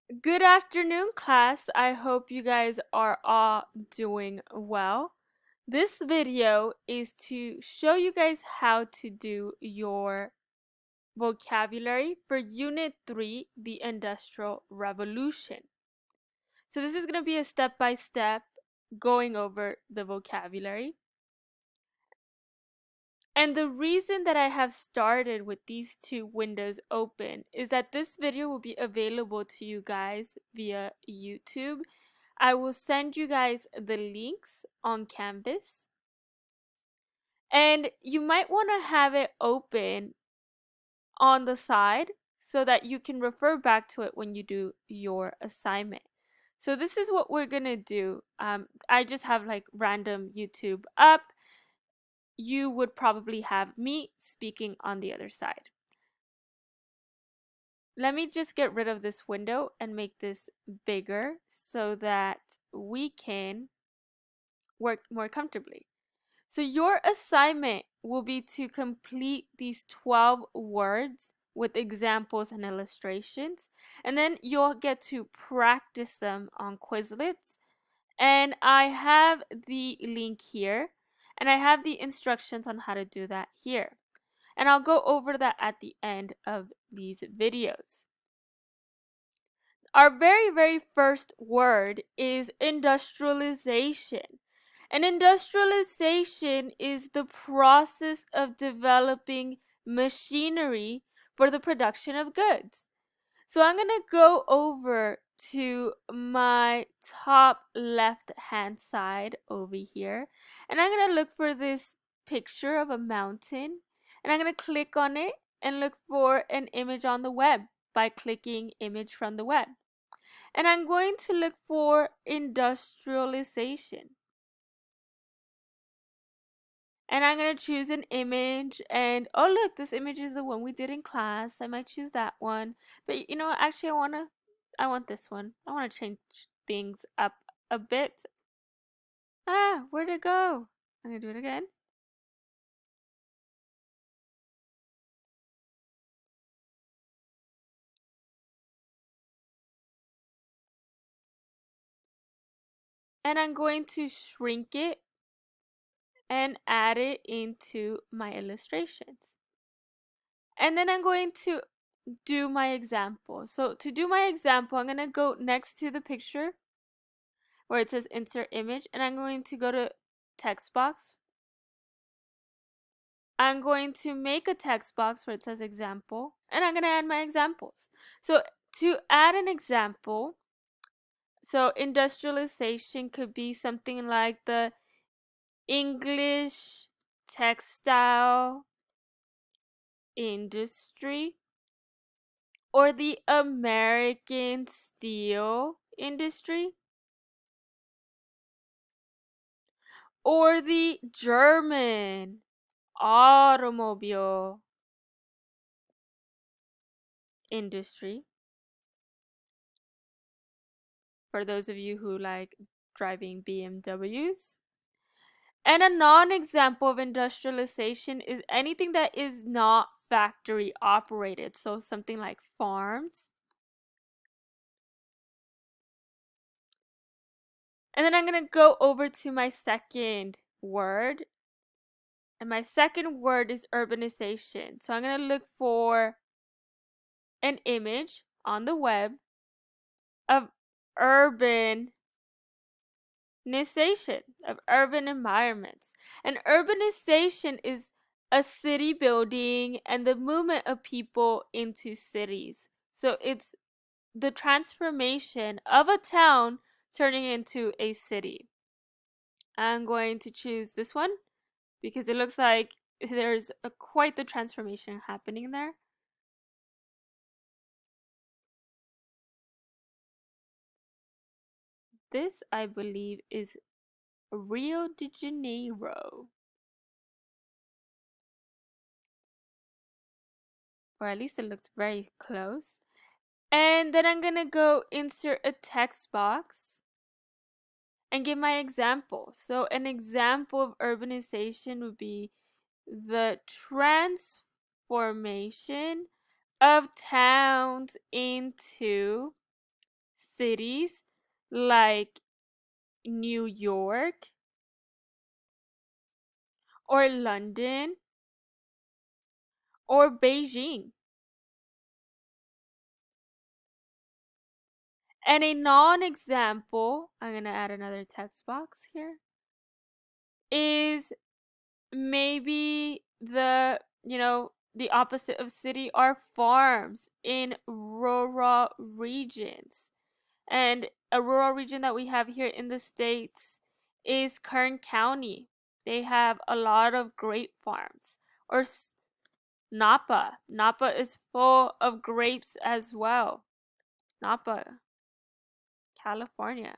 Good afternoon, class. I hope you guys are all doing well. This video is to show you guys how to do your vocabulary for Unit 3, the Industrial Revolution. So this is going to be a step-by-step going over the vocabulary. And the reason that I have started with these two windows open is that this video will be available to you guys via YouTube. I will send you guys the links on Canvas. And you might want to have it open on the side so that you can refer back to it when you do your assignment. So this is what we're going to do. I just have like random YouTube up. You would probably have me speaking on the other side. Let me just get rid of this window and make this bigger so that we can work more comfortably. So your assignment will be to complete these 12 words with examples and illustrations, and then you'll get to practice them on Quizlets. And I have the link here, and I have the instructions on how to do that here. And I'll go over that at the end of these videos. Our very first word is industrialization. And industrialization is the process of developing machinery for the production of goods. So I'm going to go over to my top left hand side over here, and I'm going to look for this picture of a mountain, and I'm going to click on it and look for an image on the web by clicking image from the web. And I'm going to look for industrialization. And I'm going to choose an image, and oh look, this image is the one we did in class. I might choose that one. But you know, actually I want this one. I want to change things up a bit. Ah, where'd it go? I'm going to do it again. And I'm going to shrink it and add it into my illustrations. And then I'm going to do my example. So to do my example, I'm going to go next to the picture where it says insert image, and I'm going to go to text box. I'm going to make a text box where it says example, and I'm going to add my examples. So to add an example, so industrialization could be something like the English textile industry, or the American steel industry, or the German automobile industry. For those of you who like driving BMWs. And a non-example of industrialization is anything that is not factory operated. So something like farms. And then I'm going to go over to my second word. And my second word is urbanization. So I'm going to look for an image on the web of urbanization, of urban environments. And urbanization is a city building and the movement of people into cities. So it's the transformation of a town turning into a city. I'm going to choose this one because it looks like there's quite the transformation happening there. This, I believe, is Rio de Janeiro. Or at least it looks very close. And then I'm going to go insert a text box and give my example. So an example of urbanization would be the transformation of towns into cities like New York or London or Beijing. And a non-example, I'm going to add another text box here, is maybe the opposite of city are farms in rural regions. And a rural region that we have here in the States is Kern County. They have a lot of grape farms. Or Napa. Napa is full of grapes as well. Napa, California.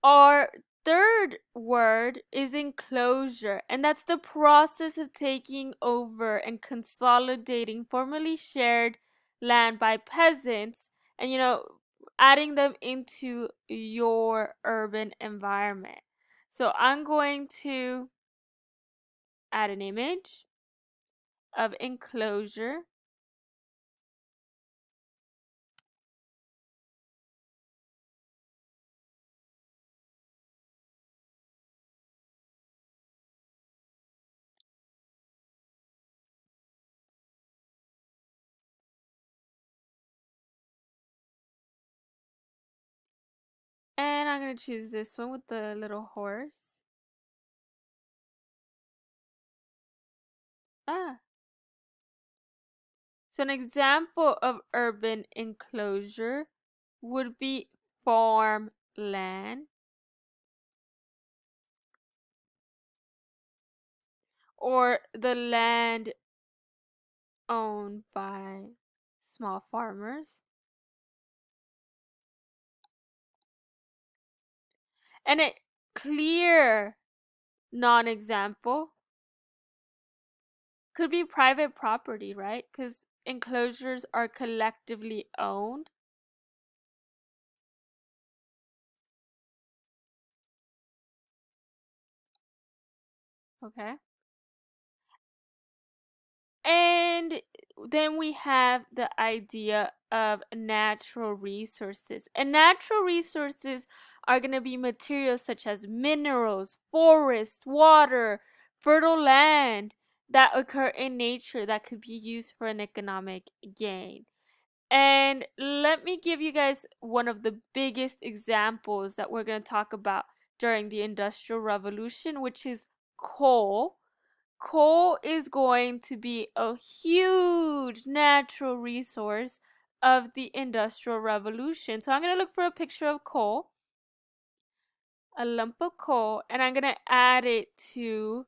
Our third word is enclosure, and that's the process of taking over and consolidating formerly shared land by peasants and, adding them into your urban environment. So I'm going to add an image of enclosure. And I'm going to choose this one with the little horse. So an example of urban enclosure would be farmland or the land owned by small farmers. And a clear non-example could be private property, right? Because enclosures are collectively owned. Okay. And then we have the idea of natural resources. And natural resources are going to be materials such as minerals, forest, water, fertile land that occur in nature that could be used for an economic gain. And let me give you guys one of the biggest examples that we're going to talk about during the Industrial Revolution, which is coal. Coal is going to be a huge natural resource of the Industrial Revolution. So I'm going to look for a picture of coal, a lump of coal, and I'm going to add it to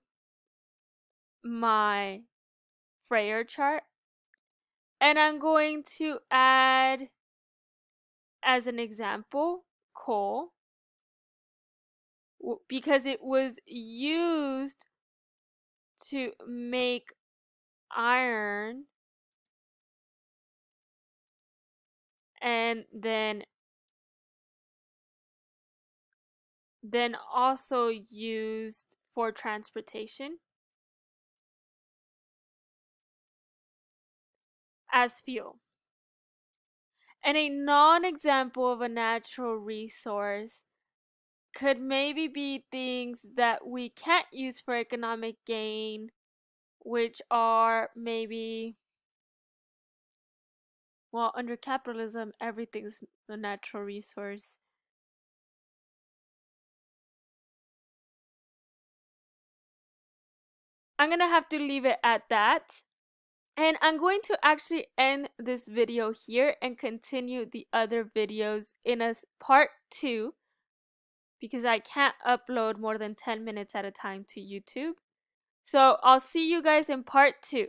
my Freyer chart. And I'm going to add, as an example, coal, because it was used to make iron and then also used for transportation as fuel. And a non-example of a natural resource could maybe be things that we can't use for economic gain, which are maybe, well, under capitalism, everything's a natural resource. I'm gonna have to leave it at that. And I'm going to actually end this video here and continue the other videos in a part 2 because I can't upload more than 10 minutes at a time to YouTube. So I'll see you guys in part 2.